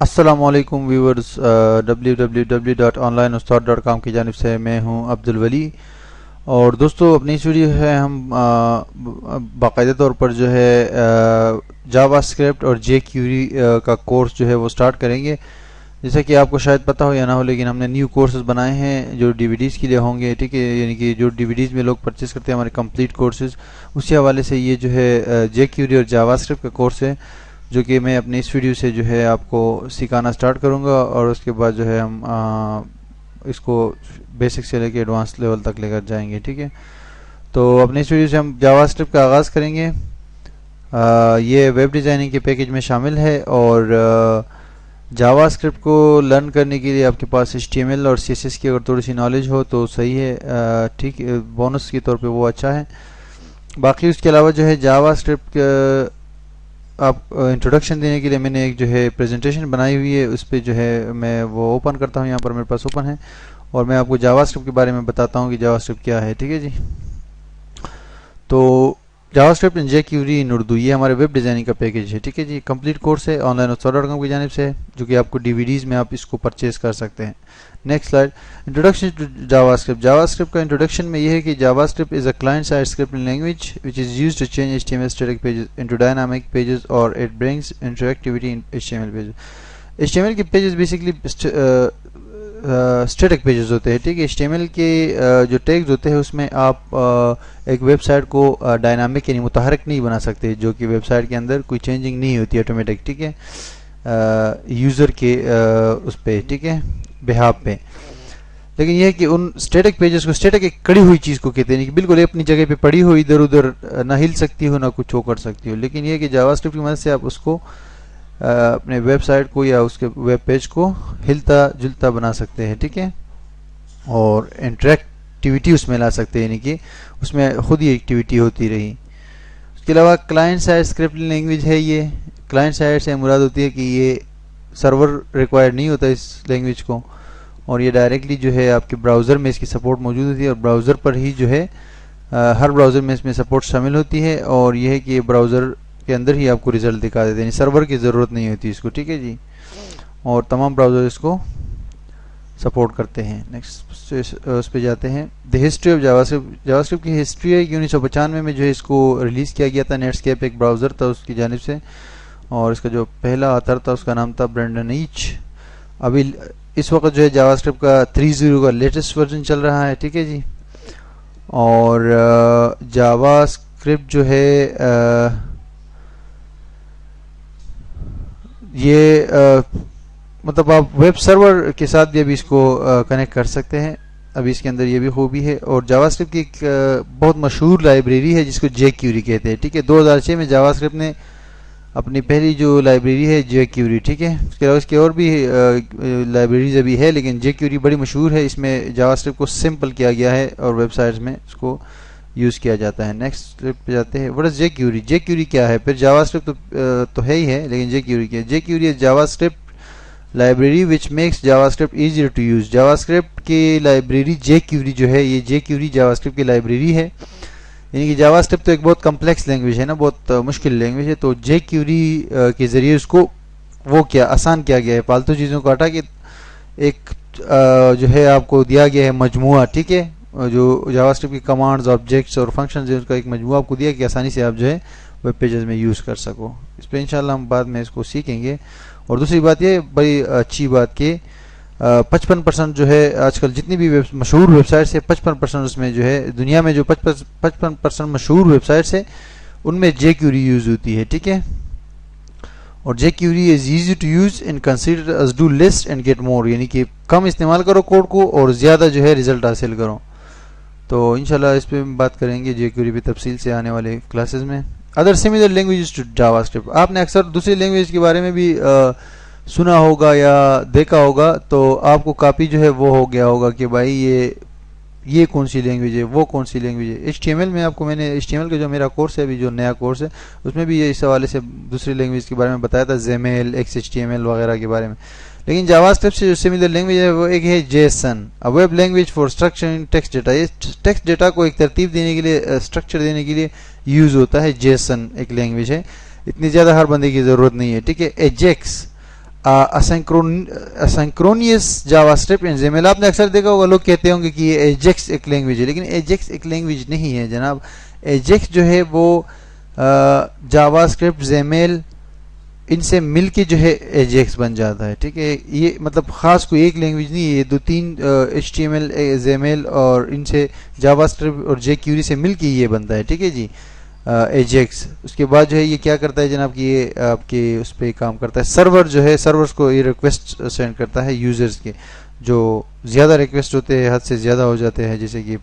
السلام علیکم viewers, www.onlineustad.com کی جانب سے میں ہوں عبد الولی. اور دوستو، اپنی اس ویڈیو ہے ہم باقاعدہ طور پر جو ہے جاوا اسکرپٹ اور جے کیوری کا کورس جو ہے وہ سٹارٹ کریں گے. جیسا کہ آپ کو شاید پتہ ہو یا نہ ہو، لیکن ہم نے نیو کورسز بنائے ہیں جو ڈی وی ڈیز کے لیے ہوں گے. ٹھیک ہے، یعنی کہ جو ڈی وی ڈیز میں لوگ پرچیز کرتے ہیں ہمارے کمپلیٹ کورسز، اسی حوالے سے یہ جو ہے جے کیوری اور جاوا اسکرپٹ کا کورس ہے، جو کہ میں اپنے اس ویڈیو سے جو ہے آپ کو سکھانا سٹارٹ کروں گا. اور اس کے بعد جو ہے ہم اس کو بیسک سے لے کے ایڈوانس لیول تک لے کر جائیں گے. ٹھیک ہے، تو اپنے اس ویڈیو سے ہم جاوا اسکرپٹ کا آغاز کریں گے. یہ ویب ڈیزائننگ کے پیکیج میں شامل ہے، اور جاوا اسکرپٹ کو لرن کرنے کے لیے آپ کے پاس HTML اور CSS کی اگر تھوڑی سی نالج ہو تو صحیح ہے. ٹھیک ہے، بونس کے طور پہ وہ اچھا ہے. باقی اس کے علاوہ جو ہے جاوا اسکرپٹ آپ انٹروڈکشن دینے کے لیے میں نے ایک جو ہے پریزنٹیشن بنائی ہوئی ہے. اس پہ جو ہے میں وہ اوپن کرتا ہوں. یہاں پر میرے پاس اوپن ہے، اور میں آپ کو جاوا اسکرپٹ کے بارے میں بتاتا ہوں کہ جاوا اسکرپٹ کیا ہے. ٹھیک ہے جی، تو جاوا script in J query in Urdu, یہ ہمارے ویب ڈیزائننگ کا پیکیج ہے. ٹھیک ہے جی، کمپلیٹ کورس ہے onlineustad.com کی جانب سے، جو کہ آپ کو DVDs میں آپ اس کو پرچیز کر سکتے ہیں. Next slide, introduction to JavaScript. JavaScript کا انٹروڈکشن میں یہ ہے کہ JavaScript is a client side scripting language which is used to change HTML static pages into dynamic pages, or it brings interactivity in HTML pages. HTML کے pages basically static pages ہوتے ہیں. ٹھیک ہے، HTML کے جو tags ہوتے ہیں اس میں آپ ایک ویب سائٹ کو ڈائنامک یعنی متحرک نہیں بنا سکتے، جو کہ ویب سائٹ کے اندر کوئی چینجنگ نہیں ہوتی آٹومیٹک. ٹھیک ہے، یوزر کے اس پہ، ٹھیک ہے، بہاف پہ. لیکن یہ ہے کہ ان اسٹیٹک پیجز کو، اسٹیٹک ایک کڑی ہوئی چیز کو کہتے ہیں کہ بالکل اپنی جگہ پہ پڑی ہوئی، ادھر ادھر نہ ہل سکتی ہو نہ کچھ ہو کر سکتی ہو. لیکن یہ ہے کہ جاوا اسکرپٹ کی مدد سے آپ اس کو اپنے ویب سائٹ کو یا اس کے ویب پیج کو ہلتا جلتا بنا سکتے ہیں. ٹھیک ہے، اور انٹریکٹیویٹی اس میں لا سکتے ہیں، یعنی کہ اس میں خود ہی ایکٹیویٹی ہوتی رہی. اس کے علاوہ کلائنٹ سائڈ اسکرپٹنگ لینگویج ہے. یہ کلائنٹ سائڈ سے مراد ہوتی ہے کہ یہ سرور ریکوائرڈ نہیں ہوتا اس لینگویج کو، اور یہ ڈائریکٹلی جو ہے آپ کے براؤزر میں اس کی سپورٹ موجود ہوتی ہے، اور براؤزر پر ہی جو ہے ہر براؤزر میں اس میں سپورٹ شامل ہوتی ہے. اور یہ ہے کہ براؤزر کے اندر ہی آپ کو ریزلٹ دکھا دیتے ہیں، یعنی سرور کی ضرورت نہیں ہوتی اس کو. ٹھیک ہے جی، اور تمام براؤزر اس کو سپورٹ کرتے ہیں. نیکسٹ اس پہ جاتے ہیں. The history of JavaScript. JavaScript کی ہسٹری ہے کہ 1995 میں جو ہے اس کو ریلیز کیا گیا تھا. نیٹ اسکیپ ایک براؤزر تھا اس کی جانب سے، اور اس کا جو پہلا آتھر تھا اس کا نام تھا برینڈن ایچ. ابھی اس وقت جو ہے جاوا اسکرپٹ کا 3.0 کا لیٹسٹ ورژن چل رہا ہے. ٹھیک ہے جی، اور جاوا اسکرپٹ جو ہے یہ مطلب آپ ویب سرور کے ساتھ بھی ابھی اس کو کنیکٹ کر سکتے ہیں. ابھی اس کے اندر یہ بھی خوبی ہے. اور جاوا اسکرپٹ کی ایک بہت مشہور لائبریری ہے جس کو جے کیوری کہتے ہیں. ٹھیک ہے، 2006 میں جاوا اسکرپٹ نے اپنی پہلی جو لائبریری ہے جے کیوری. ٹھیک ہے، اس کے علاوہ اس کی اور بھی لائبریریز ابھی ہے، لیکن جے کیوری بڑی مشہور ہے. اس میں جاوا اسکرپٹ کو سمپل کیا گیا ہے اور ویب سائٹس میں اس کو یوز کیا جاتا ہے. نیکسٹ اسکرپٹ پہ جاتے ہیں. What is jQuery? JQuery کیا ہے؟ پھر جاوا اسکرپٹ تو ہے ہی ہے، لیکن جے کیوری کیا ہے؟ JQuery is JavaScript library which makes JavaScript easier to use. JavaScript کی لائبریری جے کیوری جو ہے، یہ جے کیوری جاوا اسکرپٹ کی لائبریری ہے. یعنی کہ جاوا اسکرپٹ تو ایک بہت کمپلیکس لینگویج ہے نا، بہت مشکل لینگویج ہے. تو جے کیوری کے ذریعے اس کو وہ کیا آسان کیا گیا ہے. فالتو چیزوں کو ہٹا کے ایک جو ہے آپ کو دیا گیا ہے مجموعہ. ٹھیک ہے، جو جاوا اسکرپٹ کی کمانڈز، آبجیکٹس اور فنکشنز ہیں اس کا ایک مجموعہ آپ کو دیا کہ آسانی سے آپ جو ہے ویب پیجز میں یوز کر سکو. اس پہ انشاءاللہ ہم بعد میں اس کو سیکھیں گے. اور دوسری بات یہ بڑی اچھی بات کہ 55% جو ہے آج کل جتنی بھی مشہور ویب سائٹس ہے، 55% اس میں جو ہے دنیا میں جو 55% مشہور ویب سائٹس ہے ان میں جے کیوری یوز ہوتی ہے. ٹھیک ہے، اور jQuery is easy to use and consider as do less and get more, یعنی کہ کم استعمال کرو کوڈ کو اور زیادہ جو ہے رزلٹ حاصل کرو. تو انشاءاللہ اس پہ بات کریں گے جے کیوری پہ تفصیل سے آنے والے کلاسز میں. Other similar languages to JavaScript. آپ نے اکثر دوسری لینگویج کے بارے میں بھی سنا ہوگا یا دیکھا ہوگا، تو آپ کو کافی جو ہے وہ ہو گیا ہوگا کہ بھائی یہ کون سی لینگویج ہے، وہ کون سی لینگویج ہے. HTML میں آپ کو میں نے HTML کا جو میرا کورس ہے ابھی جو نیا کورس ہے اس میں بھی یہ اس حوالے سے دوسری لینگویج کے بارے میں بتایا تھا، XML XHTML وغیرہ کے بارے میں. لیکن جاوا اسکرپٹ سے جو سملر لینگویج ہے وہ ایک ہے JSON، web language for structuring text data. یہ ٹیکسٹ ڈیٹا کو ایک ترتیب دینے کے لیے، اسٹرکچر دینے کے لیے یوز ہوتا ہے. JSON ایک لینگویج ہے، اتنی زیادہ ہر بندے کی ضرورت نہیں ہے. ٹھیک ہے، ایجیکس اسynchronous JavaScript in XAML. آپ نے اکثر دیکھا ہوگا لوگ کہتے ہوں گے کہ یہ ایجیکس ایک لینگویج ہے، لیکن ایجیکس ایک لینگویج نہیں ہے جناب. ایجیکس جو ہے وہ JavaScript XAML ان سے مل کے جو ہے ایجیکس بن جاتا ہے. ٹھیک ہے، یہ مطلب خاص کوئی ایک لینگویج نہیں ہے، یہ 2-3 HTML XAML اور ان سے JavaScript اور jQuery سے مل کے یہ بنتا ہے. ٹھیک ہے جی، ایجیکس. اس کے بعد جو ہے یہ کیا کرتا ہے جناب کہ یہ آپ کے اس پہ کام کرتا ہے. سرور جو ہے سرورز کو یہ ریکویسٹ سینڈ کرتا ہے یوزرز کے، جو زیادہ ریکویسٹ ہوتے ہیں، حد سے زیادہ ہو جاتے ہیں، جیسے کہ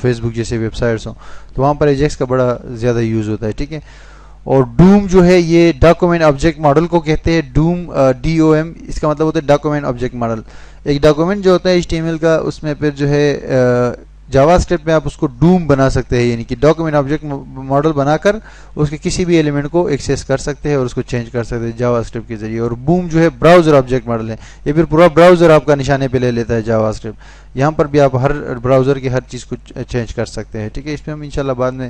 فیس بک جیسے ویب سائٹس ہوں، تو وہاں پر ایجیکس کا بڑا زیادہ یوز ہوتا ہے. ٹھیک ہے. اور ڈوم جو ہے یہ ڈاکومنٹ آبجیکٹ ماڈل کو کہتے ہیں. ڈوم DOM اس کا مطلب ہوتا ہے ڈاکومنٹ آبجیکٹ ماڈل. ایک ڈاکومنٹ جو ہوتا ہے HTML کا، اس میں پھر جو ہے JavaScript میں آپ اس کو ڈوم بنا سکتے ہیں، یعنی کہ ڈاکومنٹ آبجیکٹ ماڈل بنا کر اس کے کسی بھی ایلیمنٹ کو ایکسیس کر سکتے ہیں اور اس کو چینج کر سکتے ہیں JavaScript کے ذریعے. اور بوم جو ہے براؤزر آبجیکٹ ماڈل ہے، یہ پھر پورا براؤزر آپ کا نشانے پہ لے لیتا ہے JavaScript. یہاں پر بھی آپ ہر براؤزر کی ہر چیز کو چینج کر سکتے ہیں. ٹھیک ہے، اس پہ ہم انشاءاللہ بعد میں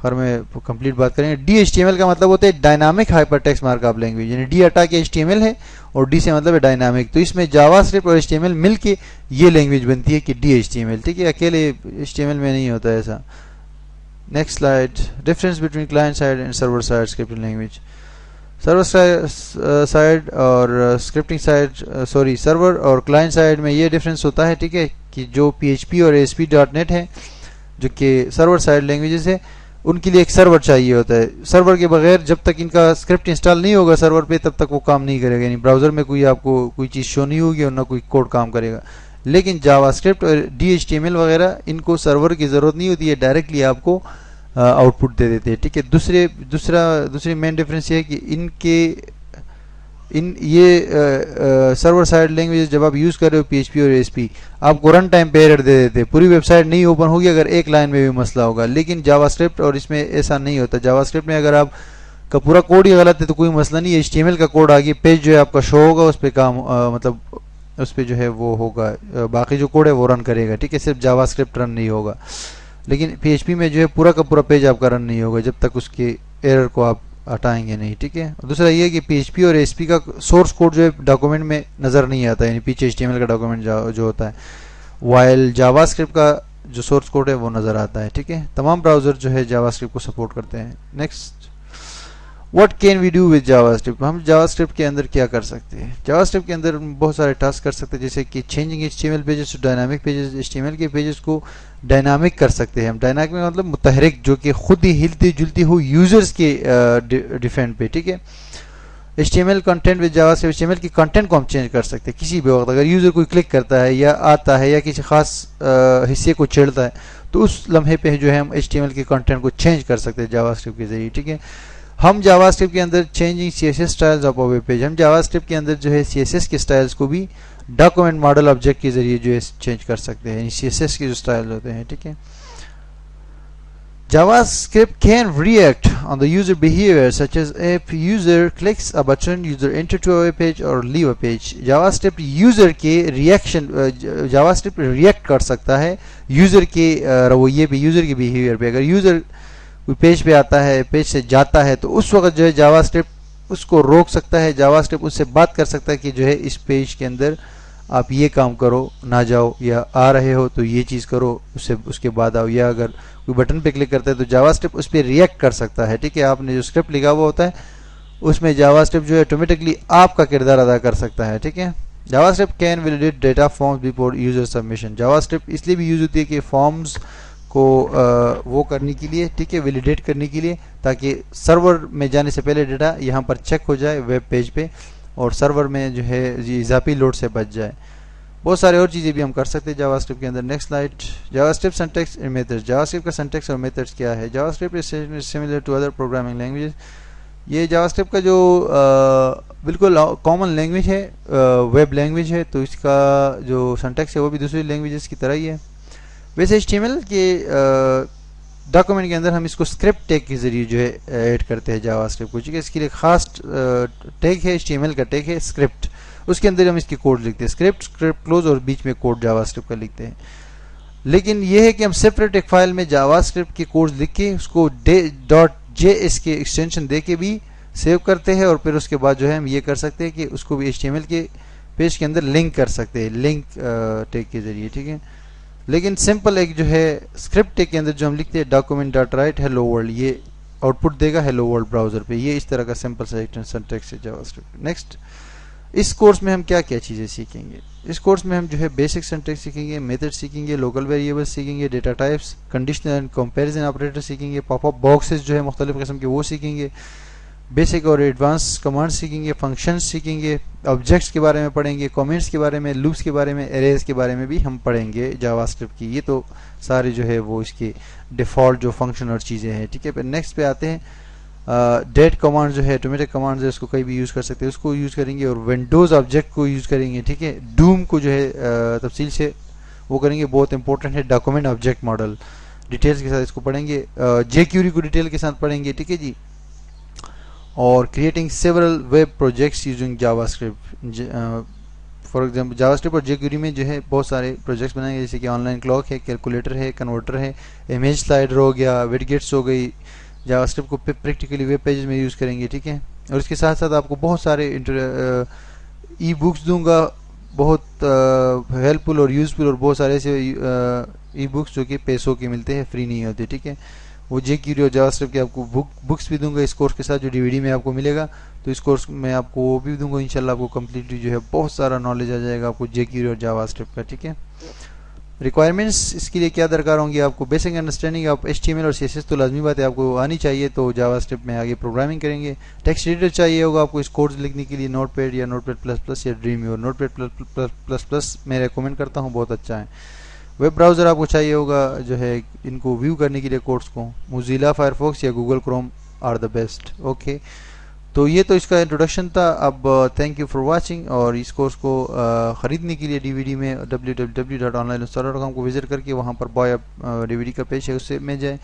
میں کمپلیٹ بات کریں گے. DHTML کا مطلب ہوتا ہے dynamic hyper text mark up language, یعنی ڈی ہٹا کے HTML ہے اور ڈی سے مطلب ہے ڈائنامک. تو اس میں JavaScript اور HTML مل کے یہ لینگویج بنتی ہے کہ DHTML. ٹھیک ہے، اکیلے HTML میں نہیں ہوتا ایسا. Next slide. Difference between client side and server side scripting language. Server side اور اسکرپٹنگ سائڈ سرور اور کلائنٹ سائڈ میں یہ ڈفرینس ہوتا ہے. ٹھیک ہے، کہ جو PHP اور ASP.NET ہے جو کہ سرور سائڈ لینگویجز ہے، ان کے لیے ایک سرور چاہیے ہوتا ہے. سرور کے بغیر جب تک ان کا اسکرپٹ انسٹال نہیں ہوگا سرور پہ، تب تک وہ کام نہیں کرے گا، یعنی براؤزر میں کوئی آپ کو کوئی چیز شو نہیں ہوگی اور نہ کوئی کوڈ کام کرے گا. لیکن JavaScript اور DHTML وغیرہ ان کو سرور کی ضرورت نہیں ہوتی ہے، ڈائریکٹلی آپ کو آؤٹ پٹ دے دیتے ہیں. ٹھیک ہے. دوسری مین ڈفرینس یہ ہے کہ یہ سرور سائڈ لینگویج جب آپ یوز کر رہے ہو PHP اور ASP، آپ کو رن ٹائم پہ ایرر دے دیتے ہیں، پوری ویب سائٹ نہیں اوپن ہوگی اگر ایک لائن میں بھی مسئلہ ہوگا. لیکن JavaScript اور اس میں ایسا نہیں ہوتا. JavaScript میں اگر آپ کا پورا کوڈ ہی غلط ہے تو کوئی مسئلہ نہیں. HTML کا کوڈ آگے پیج جو ہے آپ کا شو ہوگا، اس پہ کام مطلب اس پہ جو ہے وہ ہوگا، باقی جو کوڈ ہے وہ رن کرے گا. ٹھیک ہے، صرف JavaScript رن نہیں ہوگا. لیکن PHP میں جو ہے پورا کا پورا پیج آپ کا رن نہیں ہوگا جب تک اس کے ایرر کو آپ ہٹائیں گے نہیں. ٹھیک ہے. دوسرا یہ ہے کہ PHP اور ASP کا سورس کوڈ جو ہے ڈاکومنٹ میں نظر نہیں آتا، یعنی پیچھے HTML کا ڈاکومنٹ جو ہوتا ہے، وائل JavaScript کا جو سورس کوڈ ہے وہ نظر آتا ہے. ٹھیک ہے. تمام براؤزر جو ہے JavaScript کو سپورٹ کرتے ہیں. Next, what can we do with JavaScript. ہم JavaScript کے اندر کیا کر سکتے ہیں؟ JavaScript کے اندر بہت سارے ٹاسک کر سکتے ہیں، جیسے کہ changing HTML pages to dynamic pages. HTML کے پیجز کو ڈائنامک کر سکتے ہیں ہم. ڈائنامک میں مطلب متحرک، جو کہ خود ہی ہلتی جلتی ہو یوزرز کے ڈیفینڈ پہ. ٹھیک ہے. HTML content with JavaScript. HTML کی کنٹینٹ کو ہم چینج کر سکتے ہیں کسی بھی وقت. اگر یوزر کوئی کلک کرتا ہے یا آتا ہے یا کسی خاص حصے کو چھیڑتا ہے تو اس لمحے پہ جو ہے ہم HTML کے کنٹینٹ کو چینج کر سکتے ہیں JavaScript کے ذریعے. ٹھیک ہے. ہم JavaScript کے اندر changing CSS styles of web page, ہم JavaScript کے اندر جو ہے CSS کے اسٹائلز کو بھی ڈاکومنٹ ماڈل آبجیکٹ کے ذریعے جو ہے چینج کر سکتے ہیں، یعنی CSS کے جو اسٹائل ہوتے ہیں. ٹھیک ہے. JavaScript can react on the user behavior, such as if user clicks a button, user enter to a web page or leave a page. JavaScript user کے ریئیکشن JavaScript ریئیکٹ کر سکتا ہے یوزر کے رویے پہ، یوزر کے behaviour پہ. اگر یوزر کوئی پیج پہ آتا ہے، پیج سے جاتا ہے، تو اس وقت جو ہے JavaScript اس کو روک سکتا ہے. JavaScript اس سے بات کر سکتا ہے کہ جو ہے اس پیج کے اندر آپ یہ کام کرو، نہ جاؤ، یا آ رہے ہو تو یہ چیز کرو، اس کے بعد آؤ. یا اگر کوئی بٹن پہ کلک کرتا ہے تو JavaScript اس پہ ریئیکٹ کر سکتا ہے. ٹھیک ہے. آپ نے جو اسکرپٹ لکھا ہوا ہوتا ہے اس میں JavaScript جو ہے آٹومیٹکلی آپ کا کردار ادا کر سکتا ہے. ٹھیک ہے. JavaScript can validate data forms before user submission. JavaScript اس لیے بھی یوز ہوتی ہے کہ فارمز کو وہ کرنے کے لیے، ٹھیک ہے، ویلیڈیٹ کرنے کے لیے، تاکہ سرور میں جانے سے پہلے ڈیٹا یہاں پر چیک ہو جائے ویب پیج پہ اور سرور میں جو ہے اضافی لوڈ سے بچ جائے. بہت سارے اور چیزیں بھی ہم کر سکتے ہیں JavaScript کے اندر. Next slide. JavaScript syntax and methods. JavaScript کا syntax اور methods کیا ہے؟ JavaScript is similar to other programming languages. یہ JavaScript کا جو بالکل کامن لینگویج ہے، ویب لینگویج ہے، تو اس کا جو syntax ہے وہ بھی دوسری لینگویجز کی طرح ہی ہے. ویسے HTML کے ڈاکومنٹ کے اندر ہم اس کو اسکرپٹ ٹیگ کے ذریعے جو ہے ایڈ کرتے ہیں JavaScript کو. ٹھیک ہے. اس کے لیے خاص ٹیگ ہے، HTML کا ٹیگ ہے اسکرپٹ. اس کے اندر ہم اس کی کوڈ لکھتے ہیں، اسکرپٹ کلوز، اور بیچ میں کوڈ JavaScript کا لکھتے ہیں. لیکن یہ ہے کہ ہم سیپریٹ ایک فائل میں JavaScript کے کوڈ لکھ کے اس کو .js کے ایکسٹینشن دے کے بھی سیو کرتے ہیں اور پھر اس کے بعد جو ہے ہم یہ کر سکتے ہیں کہ اس کو بھی HTML کے پیج کے اندر لنک کر سکتے ہیں لنک ٹیگ کے ذریعے. ٹھیک ہے, لیکن سمپل ایک جو ہے اسکرپٹ ٹیگ کے اندر جو ہم لکھتے ہیں document dot write hello world, یہ آؤٹ پٹ دے گا ہیلو ورلڈ براؤزر پہ. یہ اس طرح کا سمپل سنٹیکس ہے جاوا اسکرپٹ. نیکسٹ, اس کورس میں ہم کیا کیا چیزیں سیکھیں گے؟ اس کورس میں ہم جو ہے بیسک سنٹیکس سیکھیں گے, میتھڈ سیکھیں گے, لوکل ویریبل سیکھیں گے, data types, conditional and comparison operator سیکھیں گے, پاپ اپ باکسز جو ہے مختلف قسم کے وہ سیکھیں گے, بیسک اور ایڈوانس کمانڈ سیکھیں گے, فنکشنز سیکھیں گے, آبجیکٹس کے بارے میں پڑھیں گے, کامنٹس کے بارے میں, لوپس کے بارے میں, اریز کے بارے میں بھی ہم پڑھیں گے جاوا اسکرپٹ کی. یہ تو سارے جو ہے وہ اس کے ڈیفالٹ جو فنکشن اور چیزیں ہیں. ٹھیک ہے, پھر نیکسٹ پہ آتے ہیں. ڈیٹ کمانڈ جو ہے آٹومیٹک کمانڈ ہے, اس کو کہیں بھی یوز کر سکتے ہیں, اس کو یوز کریں گے, اور ونڈوز آبجیکٹ کو یوز کریں گے. ٹھیک ہے, ڈوم کو جو ہے تفصیل سے وہ کریں گے, بہت امپورٹنٹ ہے. ڈاکومنٹ آبجیکٹ ماڈل ڈیٹیلز کے ساتھ اس کو پڑھیں گے. جے کیوری کو ڈیٹیل کے ساتھ پڑھیں گے. ٹھیک ہے جی, اور creating several web projects using Java script. For example Java script اور جے کیوری میں جو ہے بہت سارے پروجیکٹس بنائیں گے, جیسے کہ آن لائن کلاک ہے, کیلکولیٹر ہے, کنورٹر ہے, امیج سلائڈر ہو گیا, ویڈ گیٹس ہو گئی. جاوا اسکرپٹ کو پریکٹیکلی ویب پیجز میں یوز کریں گے. ٹھیک ہے, اور اس کے ساتھ ساتھ آپ کو بہت سارے ای بکس دوں گا, بہت ہیلپ فل اور یوزفل, اور بہت سارے ایسے ای بکس جو کہ پیسوں کے ملتے ہیں, فری نہیں ہوتے. ٹھیک ہے, وہ جے کیوری اور جاوا اسکرپٹ کے آپ کو بکس بھی دوں گا اس کورس کے ساتھ, جو DVD میں آپ کو ملے گا. تو اس کورس میں آپ کو وہ بھی دوں گا انشاءاللہ. آپ کو کمپلیٹلی جو ہے بہت سارا نالج آ جائے گا آپ کو جے کیوری اور جاوا اسکرپٹ کا. ٹھیک ہے, ریکوائرمنٹس اس کے لیے کیا درکار ہوں گی آپ کو؟ بیسک انڈرسٹینڈنگ آف HTML اور CSS تو لازمی بات ہے آپ کو آنی چاہیے, تو جاوا اسکرپٹ میں آگے پروگرامنگ کریں گے. ٹیکسٹ ایڈیٹر چاہیے ہوگا آپ کو اس کورس لکھنے کے لیے, نوٹ پیڈ یا نوٹ پیڈ پلس پلس یا Dreamweaver. Notepad plus plus میں ریکمینڈ کرتا ہوں, بہت اچھا ہے. ویب براؤزر آپ کو چاہیے ہوگا جو ہے ان کو ویو کرنے کے لیے کورس کو, موزیلا فائرفاکس یا Google Chrome are the best. Okay, تو یہ تو اس کا انٹروڈکشن تھا. اب تھینک یو فار واچنگ, اور اس کورس کو خریدنے کے لیے DVD میں www.onlineustaad.com کو وزٹ کر کے وہاں پر بائے DVD کا پیج ہے, اس سے میں جائیں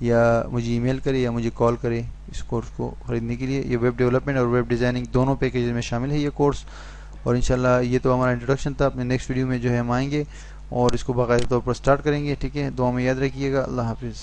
یا مجھے ای میل کرے یا مجھے کال کرے اس کورس کو خریدنے کے لیے. یہ ویب ڈیولپمنٹ اور ویب ڈیزائننگ دونوں پیکیج میں شامل ہے یہ کورس. اور انشاءاللہ یہ تو ہمارا انٹروڈکشن تھا. اپنے نیکسٹ ویڈیو میں جو ہے ہم آئیں گے اور اس کو باقاعدہ طور پر سٹارٹ کریں گے. ٹھیک ہے, دعا میں یاد رکھیے گا. اللہ حافظ.